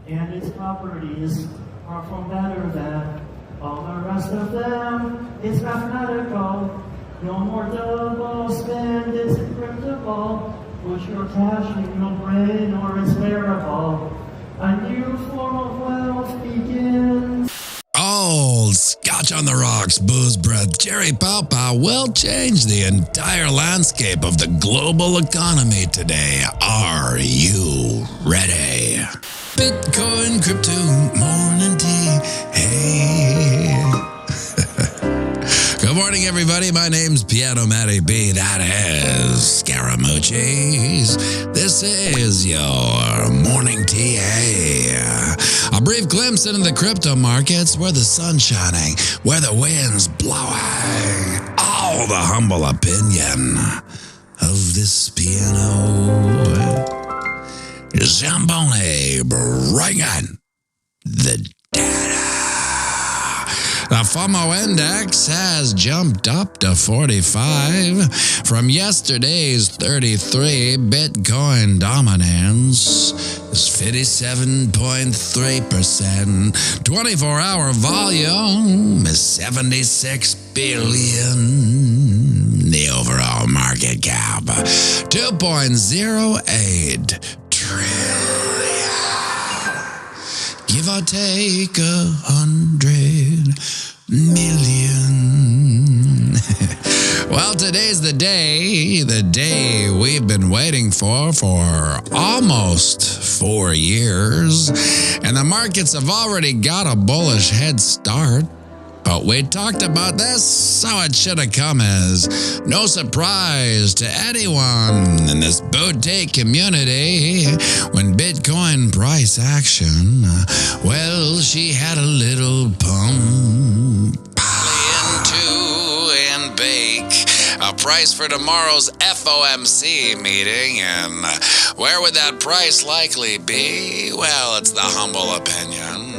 and its properties are far better than all the rest of them. It's mathematical, no more double spend, it's encryptable. Put your cash in your brain or it's variable. A new form of wealth begins. Old Scotch on the Rocks, booze breath, Jerry Pawpaw will change the entire landscape of the global economy today. Are you ready? Bitcoin, crypto, morning tea, hey. Good morning, everybody. My name's pianomattyb. That is Scaramucci's. This is your morning tea. A brief glimpse into the crypto markets where the sun's shining, where the wind's blowing. All the humble opinion of this piano. Zamboni bringing the data. The FOMO index has jumped up to 45 from yesterday's 33. Bitcoin dominance is 57.3%. 24-hour volume is 76 billion. The overall market cap, 2.08 trillion. Give or take 100 million. Well, today's the day we've been waiting for almost 4 years. And the markets have already got a bullish head start. But we talked about this, so it should have come as no surprise to anyone in this boutique community when Bitcoin price action, well, she had a little pump into and bake a price for tomorrow's FOMC meeting. And where would that price likely be? Well, it's the humble opinion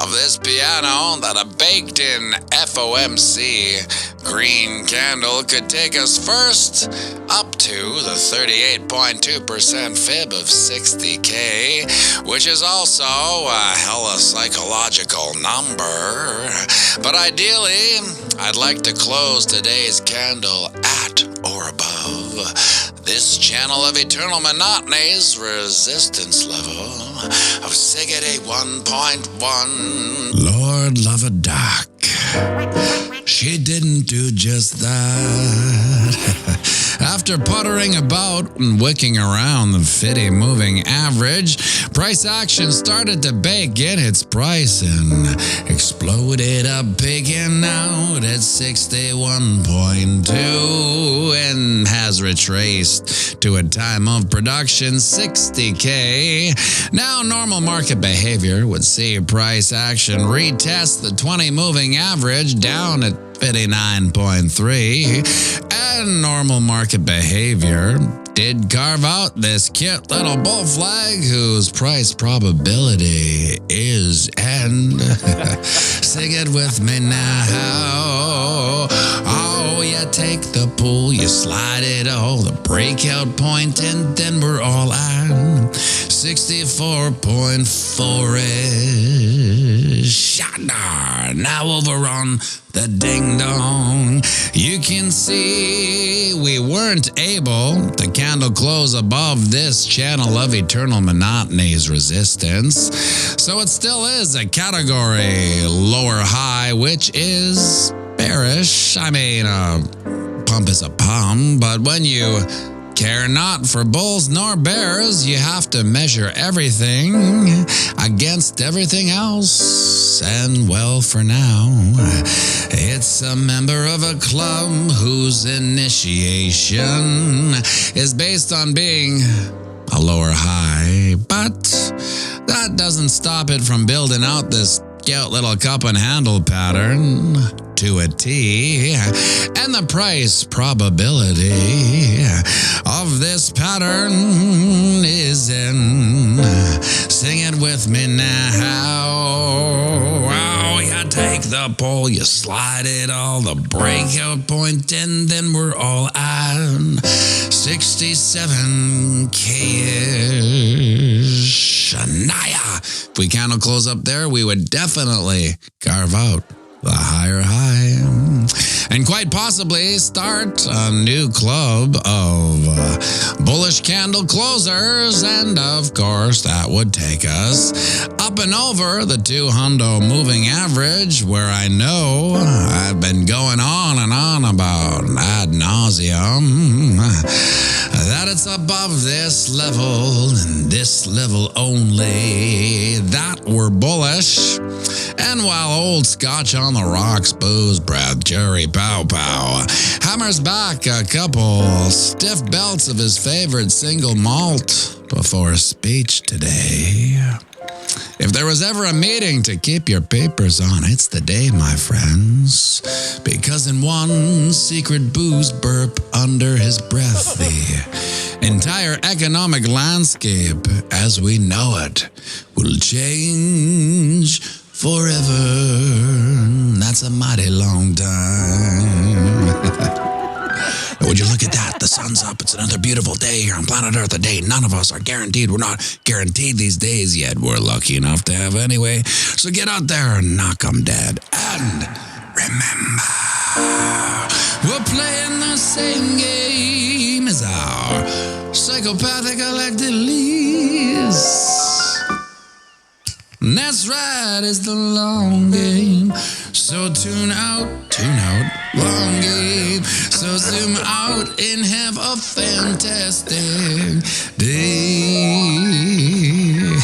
of this piano that a baked-in FOMC green candle could take us first up to the 38.2% fib of 60K, which is also a hella psychological number. But ideally, I'd like to close today's candle at or above this channel of eternal monotony's resistance level of Sigurd 1.1. Lord love a duck. She didn't do just that. After puttering about and wicking around the 50 moving average, price action started to bake in its price and exploded up, pigging out at 61.2 and has retraced to a time of production 60K. Now, normal market behavior would see price action retest the 20 moving average down at 59.3, and normal market behavior did carve out this cute little bull flag whose price probability is N. Sing it with me now. Oh, you take the pull, you slide it all, the breakout point, and then we're all on 64.4-ish. Now over on the ding dong, you can see we weren't able to candle close above this channel of eternal monotony's resistance. So it still is a category lower high, which is bearish. I mean, a pump is a pump, but when you care not for bulls nor bears, you have to measure everything against everything else. And well, for now, it's a member of a club whose initiation is based on being a lower high. But that doesn't stop it from building out this cute little cup and handle pattern to a T, and the price probability of this pattern is in. Sing it with me now. Oh, you take the pole, you slide it all, the breakout point, and then we're all on 67K-ish. Shania. If we candle close up there, we would definitely carve out the higher high. And quite possibly start a new club of bullish candle closers. And of course, that would take us up and over the 200 moving average, where I know I've been going on and on about ad nauseum that it's above this level and this level only that we're bullish. And while old Scotch on the rocks, booze breath, Jerry Pow Pow hammers back a couple stiff belts of his favorite single malt before speech today. If there was ever a meeting to keep your papers on, it's the day, my friends. Because in one secret booze burp under his breath, the entire economic landscape as we know it will change forever. That's a mighty long time. Would you look at that? The sun's up. It's another beautiful day here on planet Earth, a day none of us are guaranteed. We're not guaranteed these days yet. We're lucky enough to have anyway. So get out there and knock 'em dead. And remember, we're playing the same game as our psychopathic elected leads. That's right, it's the long game. So tune out, long game. So zoom out and have a fantastic day.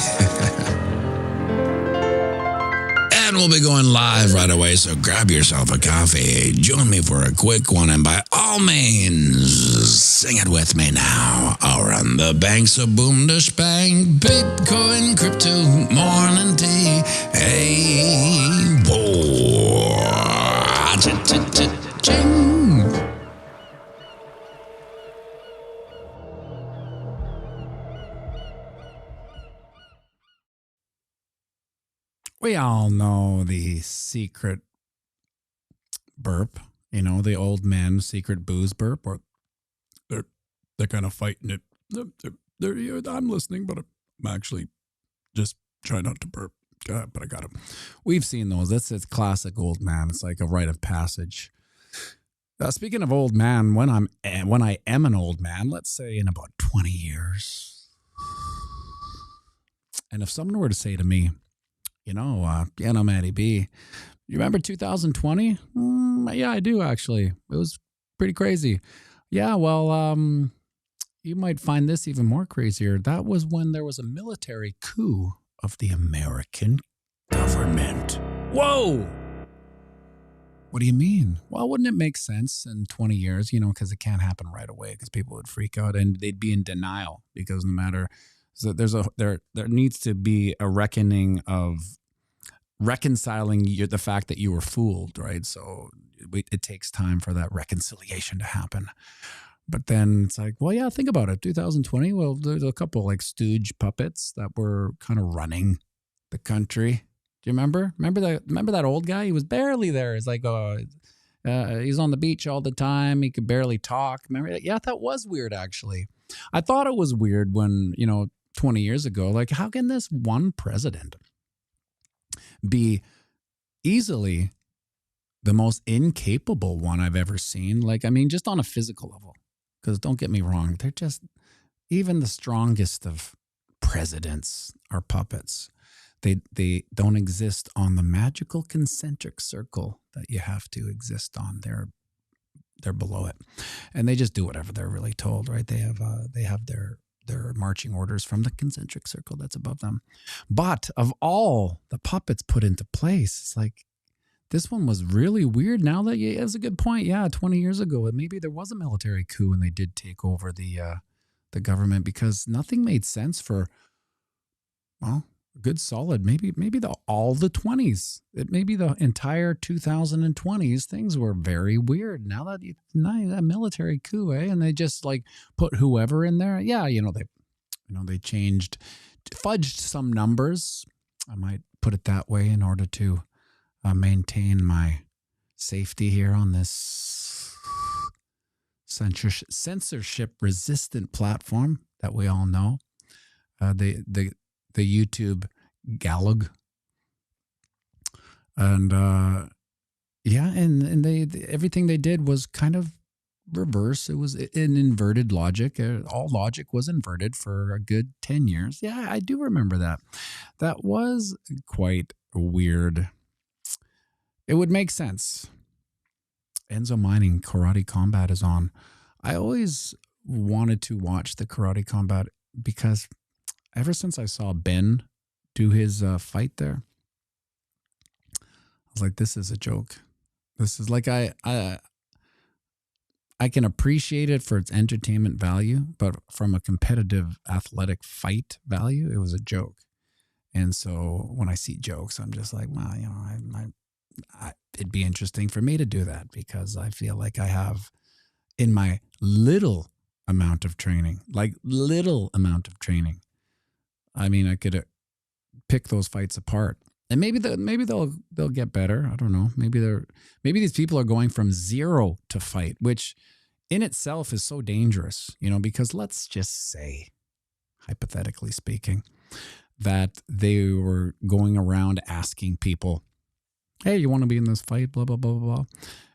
And we'll be going live right away, so grab yourself a coffee. Join me for a quick one, and by all means, sing it with me now. I'll run the banks of boom to spang, Bitcoin, crypto, morning tea. Hey, whoa, ching. We all know the secret burp, the old man secret booze burp, or they're kind of fighting it. I'm listening, but I'm actually just trying not to burp. But I got him. We've seen those. It's classic old man. It's like a rite of passage. Speaking of old man, when I am an old man, let's say in about 20 years, and if someone were to say to me, pianomattyb, you remember 2020? Yeah, I do actually. It was pretty crazy. Yeah, well, you might find this even more crazier. That was when there was a military coup of the American government. Whoa! What do you mean? Well, wouldn't it make sense in 20 years, because it can't happen right away, because people would freak out and they'd be in denial, because no matter, so there needs to be a reckoning of reconciling the fact that you were fooled, right? So it takes time for that reconciliation to happen. But then it's like, well, yeah, think about it. 2020, well, there's a couple like stooge puppets that were kind of running the country. Do you remember? Remember that old guy? He was barely there. It's like, he's on the beach all the time. He could barely talk. Remember? Yeah, that was weird, actually. I thought it was weird when, 20 years ago, like, how can this one president be easily the most incapable one I've ever seen? Like, I mean, just on a physical level. Because don't get me wrong, they're just, even the strongest of presidents are puppets. They don't exist on the magical concentric circle that you have to exist on. They're below it, and they just do whatever they're really told, right? They have their marching orders from the concentric circle that's above them. But of all the puppets put into place, it's like, this one was really weird. Now that it was a good point. Yeah, 20 years ago, maybe there was a military coup and they did take over the government, because nothing made sense for, well, a good solid, maybe all the 20s. Maybe the entire 2020s, things were very weird. Now that military coup, and they just like put whoever in there. Yeah, they changed, fudged some numbers. I might put it that way in order to maintain my safety here on this censorship-resistant platform that we all know. The YouTube Galug. And yeah, and they everything they did was kind of reverse. It was an inverted logic. All logic was inverted for a good 10 years. Yeah, I do remember that. That was quite weird. It would make sense. Enzo Mining Karate Combat is on. I always wanted to watch the Karate Combat because ever since I saw Ben do his fight there, I was like, this is a joke. This is like I can appreciate it for its entertainment value, but from a competitive athletic fight value, it was a joke. And so when I see jokes, I'm just like, well, you know, it'd be interesting for me to do that because I feel like I have in my little amount of training, I mean, I could pick those fights apart. And maybe they'll get better. I don't know. Maybe these people are going from zero to fight, which in itself is so dangerous, you know, because let's just say, hypothetically speaking, that they were going around asking people, hey, you want to be in this fight? Blah, blah, blah, blah, blah.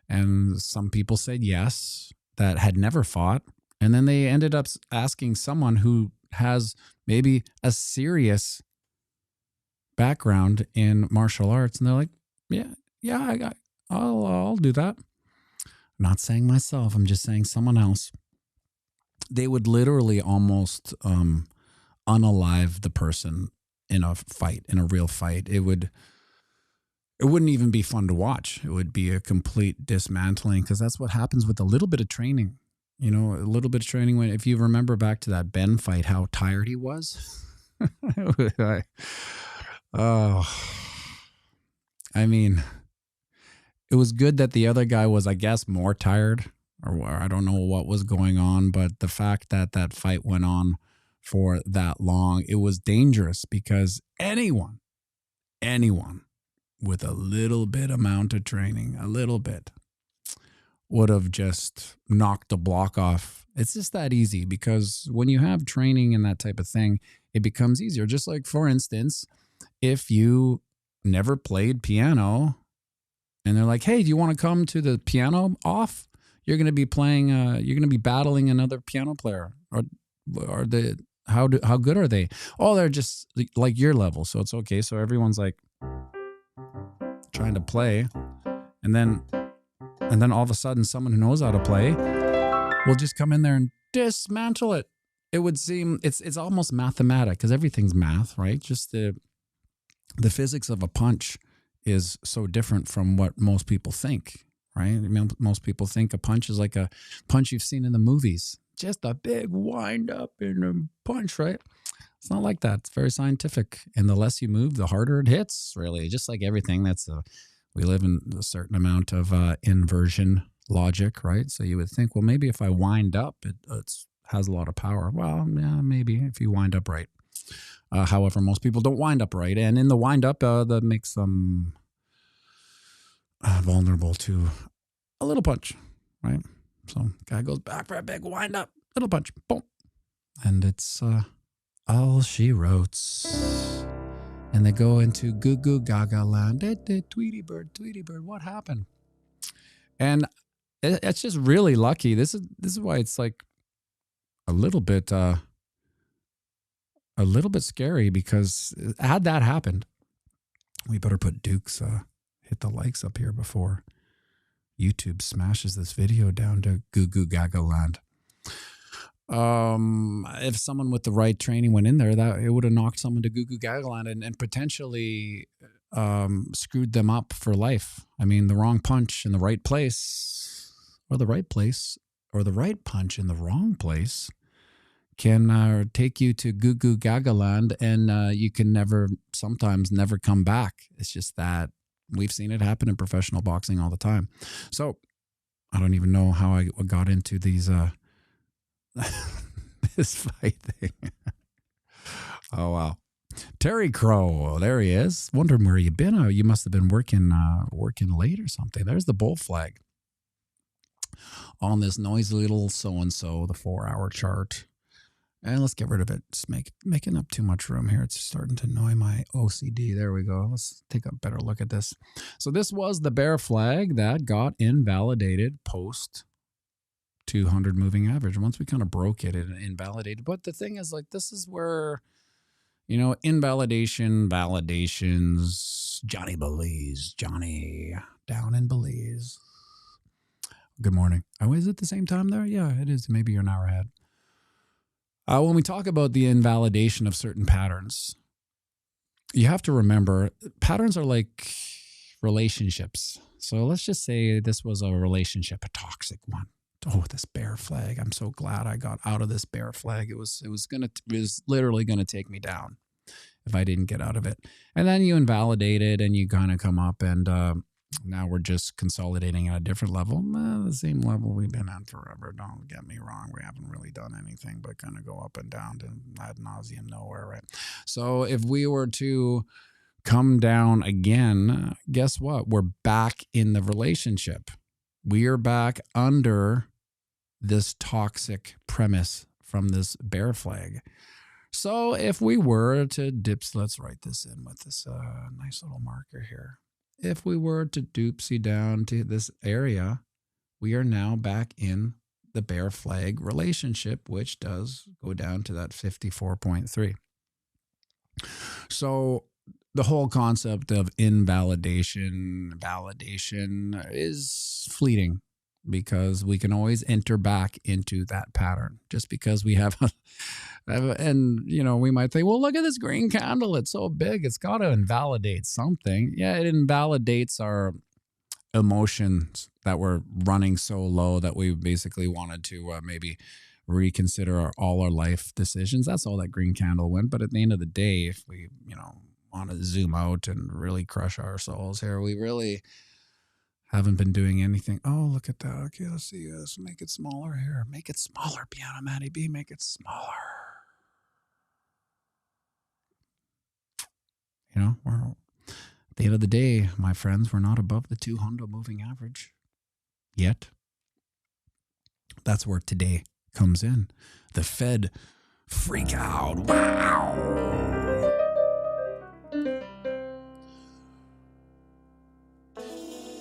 And some people said yes, that had never fought. And then they ended up asking someone who has maybe a serious background in martial arts. And they're like, yeah, I'll do that. I'm not saying myself. I'm just saying someone else. They would literally almost unalive the person in a fight, in a real fight. It wouldn't even be fun to watch. It would be a complete dismantling because that's what happens with a little bit of training. You know, a little bit of training. When, if you remember back to that Ben fight, how tired he was. I mean, it was good that the other guy was, I guess, more tired, or I don't know what was going on, but the fact that that fight went on for that long, it was dangerous because anyone with a little bit amount of training, a little bit, would have just knocked the block off. It's just that easy because when you have training and that type of thing, it becomes easier. Just like, for instance, if you never played piano and they're like, hey, do you want to come to the piano off? You're going to be playing, you're going to be battling another piano player. Or how good are they? Oh, they're just like your level. So it's okay. So everyone's like trying to play. And then all of a sudden someone who knows how to play will just come in there and dismantle it. It would seem it's almost mathematic because everything's math, right? Just the physics of a punch is so different from what most people think, right? I mean, most people think a punch is like a punch you've seen in the movies. Just a big wind up in a punch, right? It's not like that. It's very scientific. And the less you move, the harder it hits, really. Just like everything. We live in a certain amount of inversion logic, right? So you would think, well, maybe if I wind up, it has a lot of power. Well, yeah, maybe if you wind up right. However, most people don't wind up right. And in the wind up, that makes them vulnerable to a little punch, right? So guy goes back for a big wind up, little punch, boom. And it's all she wrote. And they go into goo goo gaga land. Tweety bird, what happened? And it's just really lucky. This is why it's like a little bit scary, because had that happened, we better put Duke's hit the likes up here before YouTube smashes this video down to goo goo gaga land. If someone with the right training went in there, that it would have knocked someone to goo goo gaga land and potentially screwed them up for life. I mean, the wrong punch in the right place, or the right punch in the wrong place, can take you to goo goo gaga land, and you can sometimes never come back. It's just that we've seen it happen in professional boxing all the time. So I don't even know how I got into these this fight thing. Oh wow, Terry Crow, there he is. Wondering where you been. You must have been working late or something. There's the bull flag on this noisy little so-and-so, the 4-hour chart. And let's get rid of it. It's making up too much room here. It's starting to annoy my OCD. There we go. Let's take a better look at this. So this was the bear flag that got invalidated post 200 moving average. Once we kind of broke it, it invalidated. But the thing is, like, this is where, invalidation, validations, Johnny Belize, Johnny down in Belize. Good morning. Oh, is it the same time there? Yeah, it is. Maybe you're an hour ahead. When we talk about the invalidation of certain patterns, you have to remember patterns are like relationships. So let's just say this was a relationship, a toxic one. Oh, this bear flag. I'm so glad I got out of this bear flag. It was literally going to take me down if I didn't get out of it. And then you invalidate it and you kind of come up and now we're just consolidating at a different level. The same level we've been at forever. Don't get me wrong. We haven't really done anything but kind of go up and down to ad nauseum nowhere, right? So if we were to come down again, guess what? We're back in the relationship. We are back under this toxic premise from this bear flag. So if we were to let's write this in with this nice little marker here. If we were to doopsie down to this area, we are now back in the bear flag relationship, which does go down to that 54.3. So the whole concept of invalidation, validation is fleeting because we can always enter back into that pattern just because we have and we might say, well, look at this green candle. It's so big. It's got to invalidate something. Yeah, it invalidates our emotions that were running so low that we basically wanted to maybe reconsider all our life decisions. That's all that green candle went. But at the end of the day, if we, want to zoom out and really crush our souls here, we really haven't been doing anything. Oh, look at that. Okay, let's see. Let's make it smaller here. Make it smaller, pianomattyb. Make it smaller. We're, at the end of the day, my friends, we're not above the 200 moving average yet. That's where today comes in. The Fed freak out. Wow.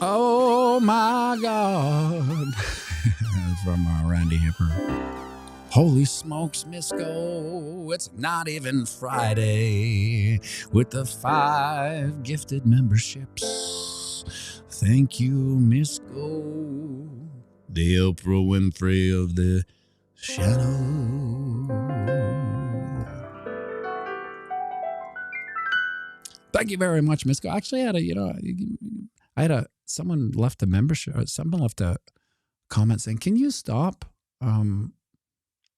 Oh my God. From Randy Hipper. Holy smokes, Misco, it's not even Friday with the 5 gifted memberships. Thank you, Misco, the Oprah Winfrey of the channel. Thank you very much, Misco. Actually, someone left a membership, someone left a comment saying, can you stop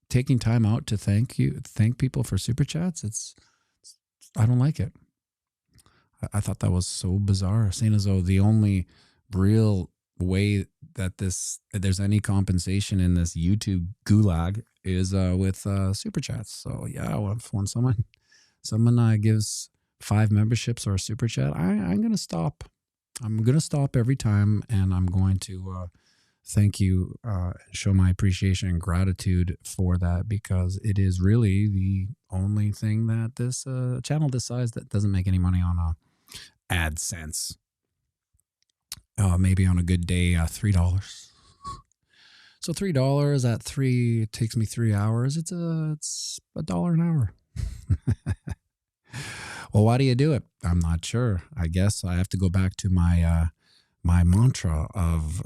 taking time out to thank people for super chats? I don't like it. I thought that was so bizarre, saying as though the only real way that there's any compensation in this YouTube gulag is with super chats. So yeah, when someone gives 5 memberships or a super chat, I'm gonna stop. I'm gonna stop every time, and I'm going to thank you, show my appreciation and gratitude for that, because it is really the only thing that this channel decides that doesn't make any money on AdSense. Maybe on a good day, $3. So $3 at 3, it takes me 3 hours. It's $1 an hour. Well, why do you do it? I'm not sure. I guess I have to go back to my my mantra of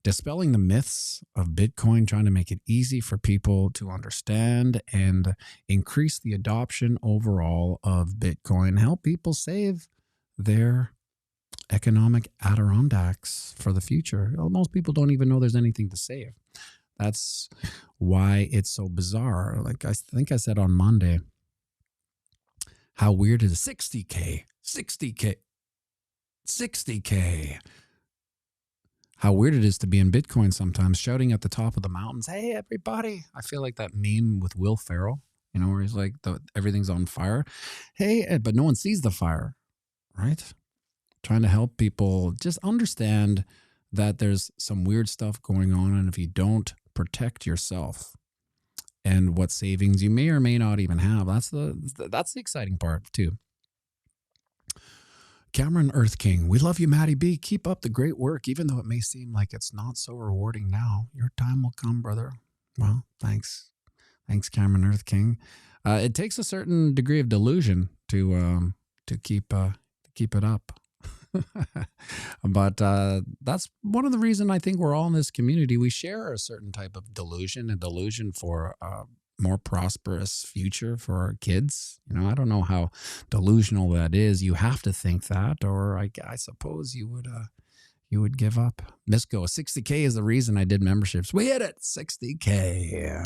dispelling the myths of Bitcoin, trying to make it easy for people to understand and increase the adoption overall of Bitcoin, help people save their economic Adirondacks for the future. Most people don't even know there's anything to save. That's why it's so bizarre. Like I think I said on Monday, how weird is 60K. How weird it is to be in Bitcoin sometimes, shouting at the top of the mountains, hey, everybody. I feel like that meme with Will Ferrell, where he's like, everything's on fire. Hey, but no one sees the fire, right? Trying to help people just understand that there's some weird stuff going on. And if you don't protect yourself, and what savings you may or may not even have. That's the exciting part too. Cameron Earth King, we love you, Matty B. Keep up the great work, even though it may seem like it's not so rewarding now. Your time will come, brother. Well, thanks. Thanks, Cameron Earth King. It takes a certain degree of delusion to keep it up. But that's one of the reasons I think we're all in this community. We share a certain type of delusion, a delusion for more prosperous future for our kids. You know, I don't know how delusional that is. You have to think that, or I suppose you would give up. Misco, 60K is the reason I did memberships. We hit it, 60K. Yeah.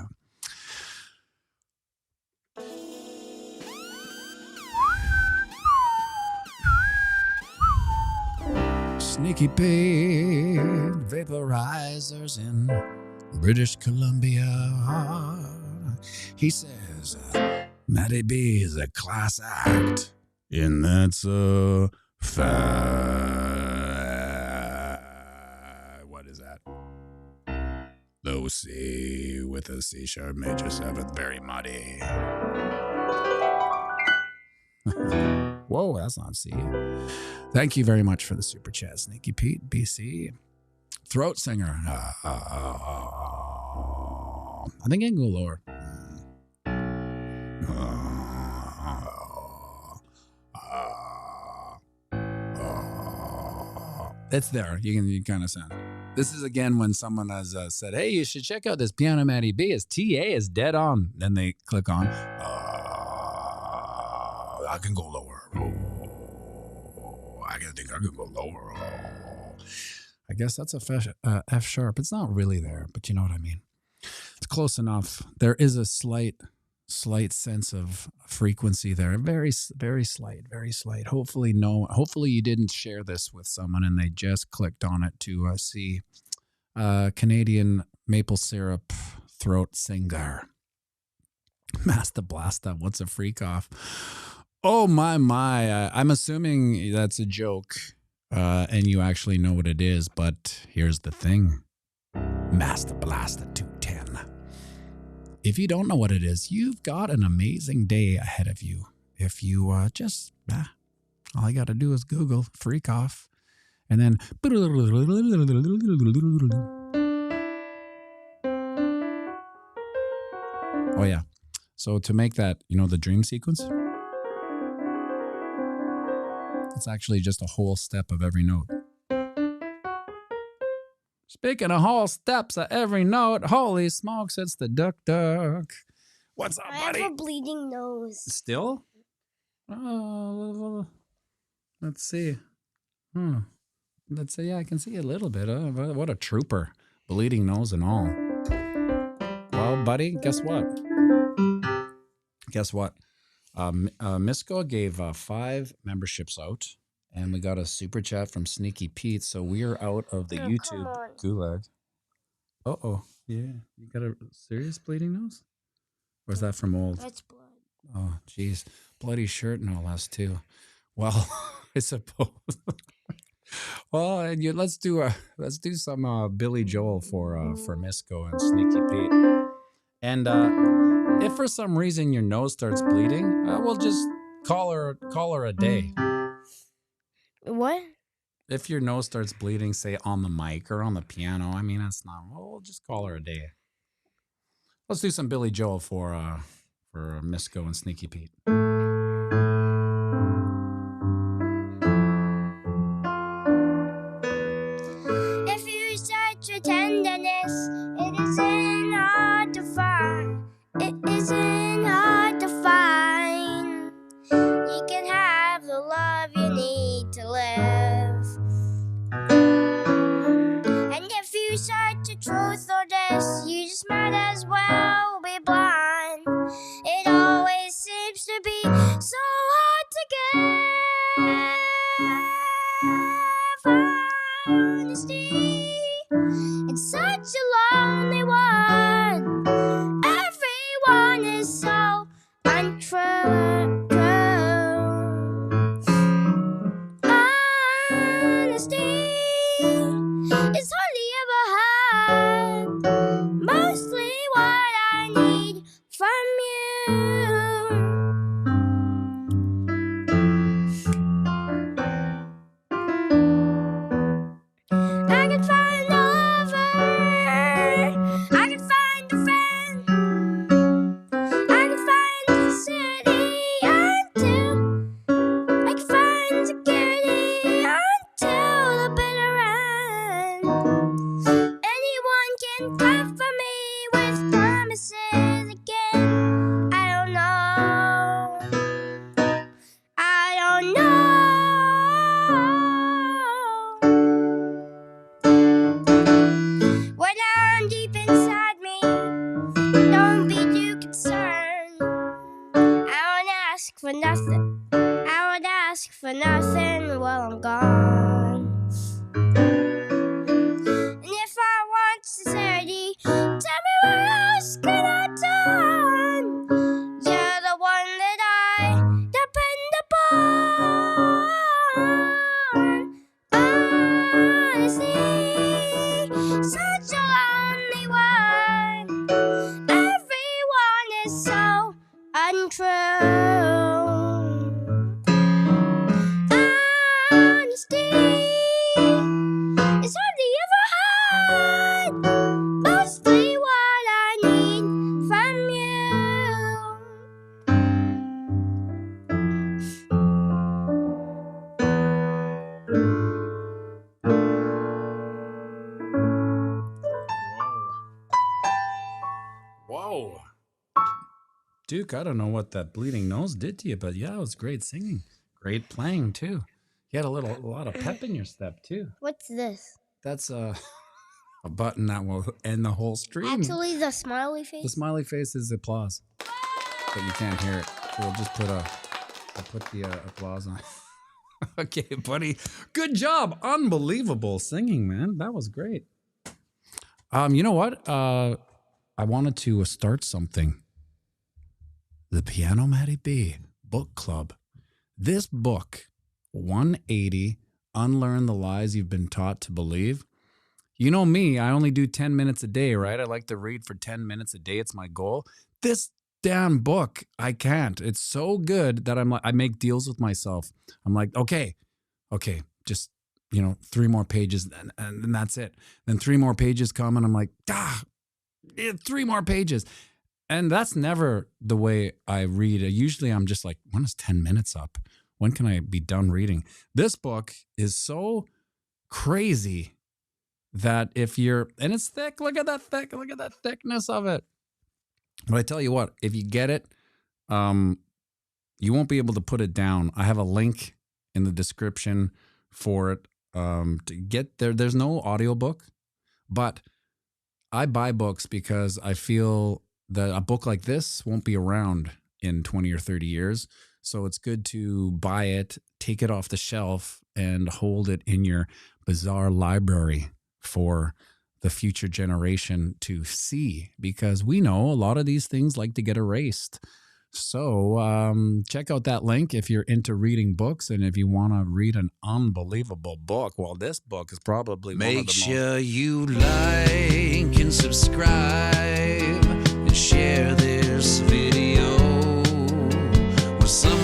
Sneaky Pete, vaporizers in British Columbia. He says, Matty B is a class act, and that's a fact. What is that? Low C with a C sharp major 7th, very muddy. Whoa, that's not C. Thank you very much for the super chat, Sneaky Pete, BC. Throat singer. I think I can go lower. It's there. You can kind of sound. This is again when someone has said, "Hey, you should check out this pianomattyb. His TA is dead on." Then they click on. I can go lower. I think I can go lower. I guess that's a F sharp. It's not really there, but you know what I mean. It's close enough. There is a slight sense of frequency there. Very, very slight, very slight. Hopefully you didn't share this with someone and they just clicked on it to see Canadian maple syrup throat singer. Master Blaster, what's a freak off? Oh my. I'm assuming that's a joke and you actually know what it is, but here's the thing. Master Blaster 210. If you don't know what it is, you've got an amazing day ahead of you. If you all you got to do is Google freak off and then oh yeah. So to make that, the dream sequence, it's actually just a whole step of every note. Speaking of whole steps of every note, holy smokes, it's the duck. What's up, buddy? I have a bleeding nose. Still? Oh, let's see. Let's see. Yeah, I can see a little bit. What a trooper. Bleeding nose and all. Well, buddy, guess what? Misco gave 5 memberships out. And we got a super chat from Sneaky Pete, so we're out of the YouTube gulag. Uh-oh. Yeah. You got a serious bleeding nose? Or is that from old? That's blood. Oh, jeez. Bloody shirt no less, too. Well, I suppose. Well, let's do some Billy Joel for Misco and Sneaky Pete. And if for some reason your nose starts bleeding, we'll just call her a day. What? If your nose starts bleeding, say on the mic or on the piano, I mean, that's not, we'll just call her a day. Let's do some Billy Joel for Misco and Sneaky Pete. If you search for tenderness, it isn't hard to find. It isn't hard to find. You can have the love you need to live. And if you search for truth or this, you just might as well be blind. It always seems to be so hard to give honesty. It's such a lonely one. Everyone is so untrue. Honesty is hardly ever hard. Mostly what I need ask for nothing. I would ask for nothing while I'm gone. And if I want sincerity, tell me what else can I turn? You're the one that I depend upon. Honestly, such a lonely one. Everyone is so untrue. Honesty is hardly ever had. Mostly what I need from you. Whoa. Duke, I don't know what that bleeding nose did to you, but yeah, it was great singing. Great playing, too. You had a lot of pep in your step, too. What's this? That's a button that will end the whole stream. Actually, the smiley face? The smiley face is applause, but you can't hear it. So we'll just I'll put the applause on. Okay, buddy. Good job. Unbelievable singing, man. That was great. You know what? I wanted to start something. The pianomattyb book club. This book, 180, Unlearn the Lies You've Been Taught to Believe. You know me, I only do 10 minutes a day, right? I like to read for 10 minutes a day. It's my goal. This damn book, I can't. It's so good that I make deals with myself. I'm like, okay, just, 3 more pages and then that's it. Then 3 more pages come and I'm like, 3 more pages. And that's never the way I read. Usually I'm just like, when is 10 minutes up? When can I be done reading? This book is so crazy that and it's thick, look at that thickness of it. But I tell you what, if you get it, you won't be able to put it down. I have a link in the description for it to get there. There's no audiobook, but I buy books because I feel that a book like this won't be around in 20 or 30 years. So it's good to buy it, take it off the shelf, and hold it in your bizarre library for the future generation to see, because we know a lot of these things like to get erased. So check out that link if you're into reading books, and if you want to read an unbelievable book. Well, this book is probably one of the most... Make sure you like and subscribe and share this video with some